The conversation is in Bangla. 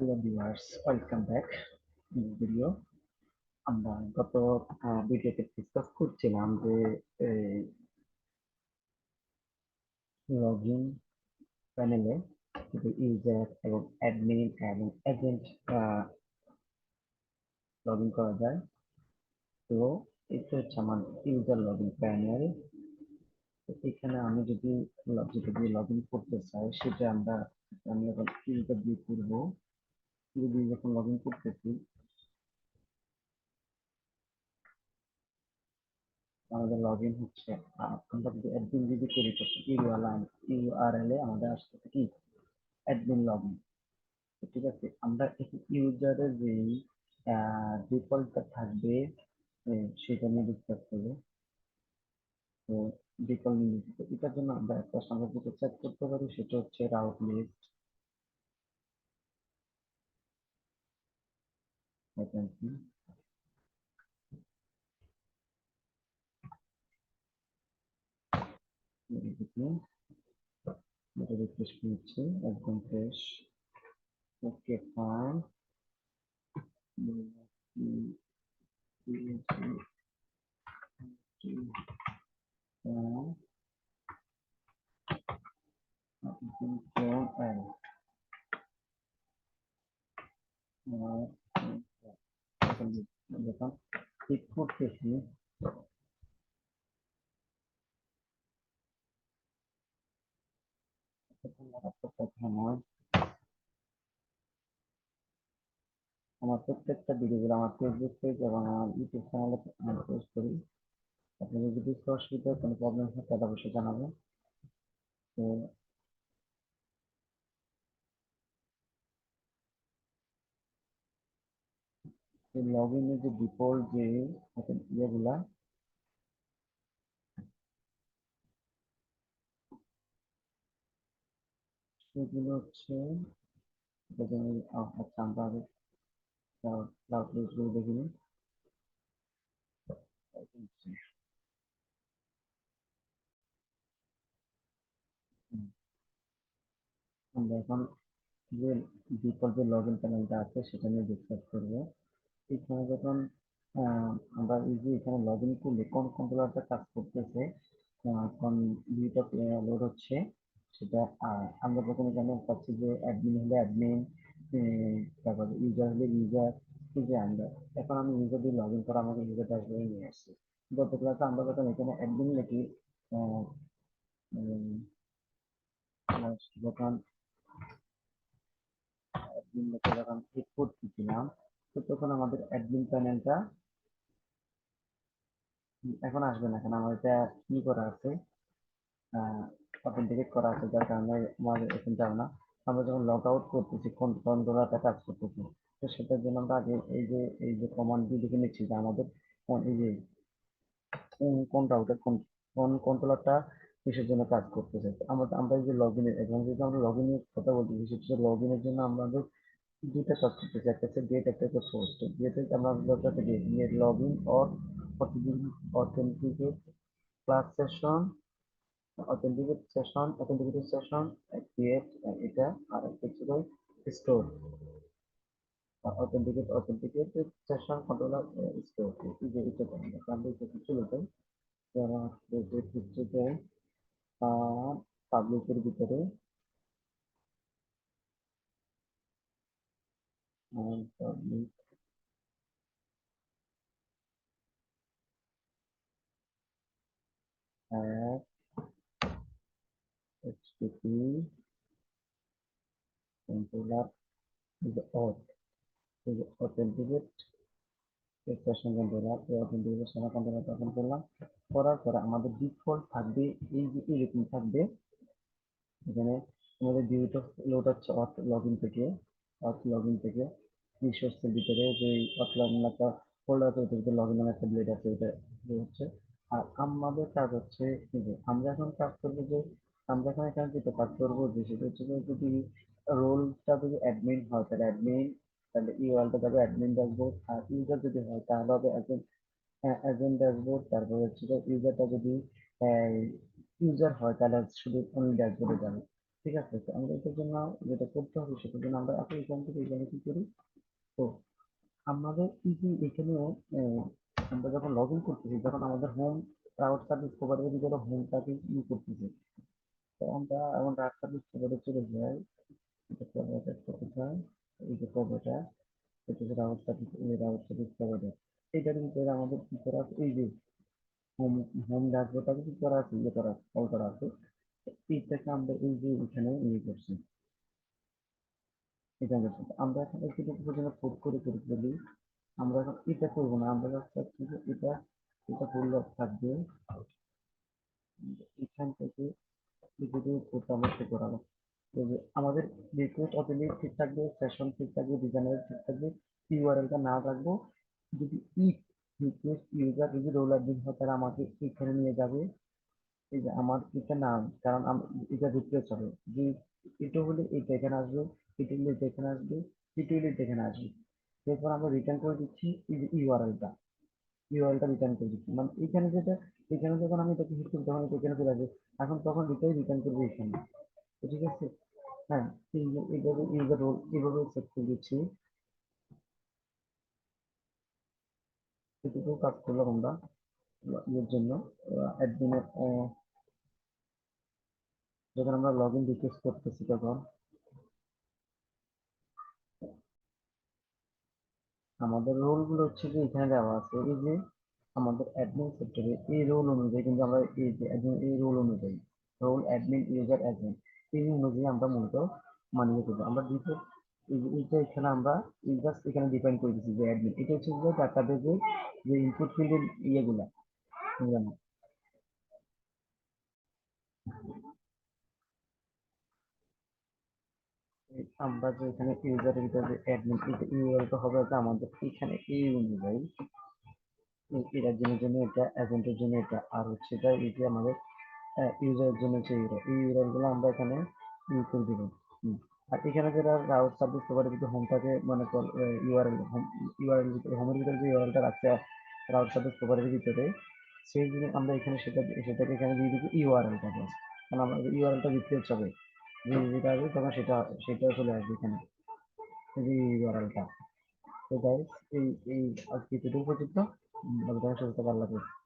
Hello viewers, welcome back video. আমরা গত ভিডিওতে ডিসকাস করছিলাম যে লগইন প্যানেলে যদি ইউজার এবং অ্যাডমিন এবং এজেন্ট লগ ইন করা যায়। তো এটা হচ্ছে আমার ইউজার লগ ইন প্যানেল। এখানে আমি যদি যেটা দিয়ে লগ ইন করতে চাই সেটা আমি এখন ইউজার দিয়ে করবো। যদি যখন লগ ইন করতেছি আমাদের লগইন হচ্ছে। আমরা যদি অ্যাডমিন যদি করি তো ইউআরএল এ আমাদের আসছে কি অ্যাডমিন লগইন। ঠিক আছে, আমরা ইউজারের যে ডিফল্টটা থাকবে সেটা নিয়ে ডিসকাস করবো। তো ডিফল্ট নিয়ে এটার জন্য আমরা একটা সংখ্যা যেটা সেট করতে পারি সেটা হচ্ছে রাউট লিস্ট ভ্যাকেন্সি। এটা রিফ্রেশ করছি, একদম ফ্রেশ। Okay fine. যখন ক্লিক করতেছি তখন একটা কথা নয়, আমার প্রত্যেকটা ভিডিওগুলো আমার ফেসবুক পেজ এবং আমার ইউটিউব চ্যানেলে পোস্ট করি। আপনাদের যদি কিছু অসুবিধা কোনো প্রবলেম হয় তাহলে অবশ্যই জানাবেন। তো লগ ইনের যে ডিফল্ট যে ইয়েগুলা সেগুলো হচ্ছে আচ্ছা আমরা আগে ক্লাউড লিস্টগুলো দেখে নিই। আমরা এখন যে ডিফল্ট যে লগ ইন প্যানেলটা আছে সেটা নিয়ে ডিসকাস করবো। এখানে যখন আহ, আমরা এই যে এখানে লগ ইন করলে কোন কন্ট্রোলারটা কাজ করতেছে, কোন ভিউটা লোড হচ্ছে সেটা আমরা প্রথমে জানতে পাচ্ছি যে অ্যাডমিন হলে অ্যাডমিন, তারপর ইউজার হলে ইউজার। এই যে আমরা এখন আমি ইউজার দিয়ে লগ ইন করা আমাকে ইউজার ড্যাশবোর্ডে নিয়ে আসছি। গত ক্লাসে আমরা যখন এখানে অ্যাডমিন লিখি আহ, উম, যখন অ্যাডমিন লিখে যখন ক্লিক করতেছিলাম তো তখন আমাদের অ্যাডমিন প্যানেলটা এখন আসবে না, কারণ আমার এটা কি করা আছে, অথেন্টিকেট করা আছে, যার কারণে আমার এখন যাবে না। আমরা যখন লগ আউট করতেছি কোন কন্ট্রোলারটা কাজ করতেছি, তো সেটার জন্য আমরা আগে এই যে কমান্ডটি লিখে নিচ্ছি যে আমাদের এই যে কোন রাউটার কোন কন্ট্রোলারটা কিসের জন্য কাজ করতেছে। তো আমরা আমরা এই যে লগ ইনের এখন যদি আমরা লগ ইনের কথা বলতেছি সেটা লগ ইনের জন্য আমাদের দুইটা কাজ করতেছে, একটা হচ্ছে গেট, একটা হচ্ছে পোস্ট। গেটে আমরা দরকার get log in or authenticate class session, authenticated session create এটা, আর একটা ছিল store authenticated session controller store। এই যে এটা আমরা এটা কিছু লিখে যারা হিস্ট্রিতে পাবলিকের ভিতরে public http controller is auth, is authenticate session controller. এই অথেন্টিকেট সেশন কন্ট্রোলার ওপেন করলাম, করার পরে আমাদের ডিফল্ট থাকবে এই যে এরকম থাকবে। এখানে আমাদের ভিউটা লোড হচ্ছে অথ লগইন থেকে। রিসোর্সের ভিতরে যে অথ লগইন একটা ফোল্ডার আছে ওটার ভিতরে লগইন নামে একটা ব্লেড আছে, ওটা হচ্ছে। আর আমাদের কাজ হচ্ছে এই যে আমরা এখন কাজ করবো যে আমরা এখন এখানে যেটা কাজ করবো যে সেটা হচ্ছে যে যদি রোলটা যদি অ্যাডমিন হয় তাহলে অ্যাডমিন, তাহলে ইউআরএলটা যাবে অ্যাডমিন ড্যাশবোর্ড। আর ইউজার যদি হয় তাহলে হবে অ্যাজেন্ট ড্যাশবোর্ড। তারপর হচ্ছে যে ইউজারটা যদি ইউজার হয় তাহলে শুধু অনলি ড্যাশবোর্ডে যাবে। ঠিক আছে, তো আমরা এটার জন্য যেটা করতে হবে সেটার জন্য আমরা এখন এখান থেকে এখানে কি করি। তো আমাদের এই যে এখানে আমরা যখন লগ ইন করতেছি, যখন আমাদের হোম ক্লাউড সার্ভিস প্রোভাইডারের ভিতরে হোমটাকে ই করতেছি, তো আমরা এখন রাউট সার্ভিস প্রোভাইডারে চলে যাই। এটা প্রোভাইডার কোথায়, এই যে প্রোভাইডার, এটা হচ্ছে রাউট সার্ভিস, এই রাউট সার্ভিস প্রোভাইডার। এইটার ভিতরে আমাদের কি করা আছে, এই যে হোম হোম ড্যাশবোর্ডটাকে কি করা আছে, ইয়ে করা কল করা আছে। এইটাকে আমরা এই যে এখানে ইয়ে করছি, এটা করছি। আমরা এখন একটু জন্য কোড করে করে ফেলি। আমরা এখন এটা করবো না, আমরা জাস্ট চাচ্ছি যে এটা, এটা করলে থাকবে এখান থেকে যদি কোডটা আমরা সে করাবো। তো যে আমাদের রিকোয়েস্ট অথেন্টিক ঠিক থাকবে, সেশন ঠিক থাকবে, ডিজাইনার ঠিক থাকবে, ইউআরএলটা না রাখবো। যদি ইফ রিকোয়েস্ট ইউজার যদি রোল অ্যাডমিন হয় তাহলে আমাকে এখানে নিয়ে যাবে, এই যে আমার এটা নাম, কারণ এটা রিপ্লেস হবে যে এটা হলে এটা এখানে আসবে, এটা হলে এটা এখানে আসবে, এটা হলে এটা এখানে আসবে। এরপর আমরা রিটার্ন করে দিচ্ছি এই যে ইউআরএলটা, ইউআরএলটা রিটার্ন করে দিচ্ছি, মানে এখানে যেটা, এখানে যখন আমি এটাকে হিট করবো তখন এটা এখানে চলে আসবে। এখন তখন এটাই রিটার্ন করবে এখানে। তো ঠিক আছে। হ্যাঁ, এই যে এইভাবে ইউজার রোল এভাবে সেট করে দিচ্ছি। এটুকু কাজ করলাম আমরা ইয়ের জন্য, অ্যাডমিনের, যখন আমরা লগ ইন রিকোয়েস্ট করতেছি তখন আমাদের রোল গুলো হচ্ছে যে এখানে দেওয়া আছে। এই যে আমাদের অ্যাডমিন সেক্টরে এই রোল অনুযায়ী কিন্তু আমরা এই যে একজন এই রোল অনুযায়ী, রোল অ্যাডমিন ইউজার অ্যাডমিন, এই অনুযায়ী আমরা মূলত মানিয়ে দেবো। আমরা ডিফল্ট এই যে এইটা এখানে আমরা জাস্ট এখানে ডিফাইন করে দিচ্ছি যে অ্যাডমিন, এটা হচ্ছে যে ডাটাবেজে যে ইনপুট ফিল্ডের ইয়েগুলা, বুঝলেন? আমরা যে এখানে ইউজারের ভিতরে যে অ্যাডমিন, এটা ইউআরএলটা হবে যে আমাদের এখানে এই অনুযায়ী, এটার জন্য এটা, এজেন্টের জন্য এটা, আর হচ্ছে এটা এই যে আমাদের ইউজারের জন্য হচ্ছে এই ইউআরএল গুলো আমরা এখানে ইউজ করে দিব। হুম। আর এখানে যেটা রাউট সার্ভিস প্রোভাইডার যদি হোমটাকে মানে ইউআরএল হোম, ইউআরএল ভিতরে হোমের ভিতরে যে ইউআরএলটা রাখছে রাউট সার্ভিস প্রোভাইডারের ভিতরে, সেই জিনিস আমরা এখানে সেটা সেটাকে এখানে দিয়ে দিব ইউআরএলটা জাস্ট, কারণ আমরা ইউআরএলটা রিপ্লেস হবে, যে যেটা আসবে তখন সেটা সেটা চলে আসবে এখানে, এই যে ইউআরএলটা। তো গাইস, এই এই আজকে এতটুকু পর্যন্ত। ভালো থাকেন, সুস্থ থাকেন, আল্লাহ হাফেজ।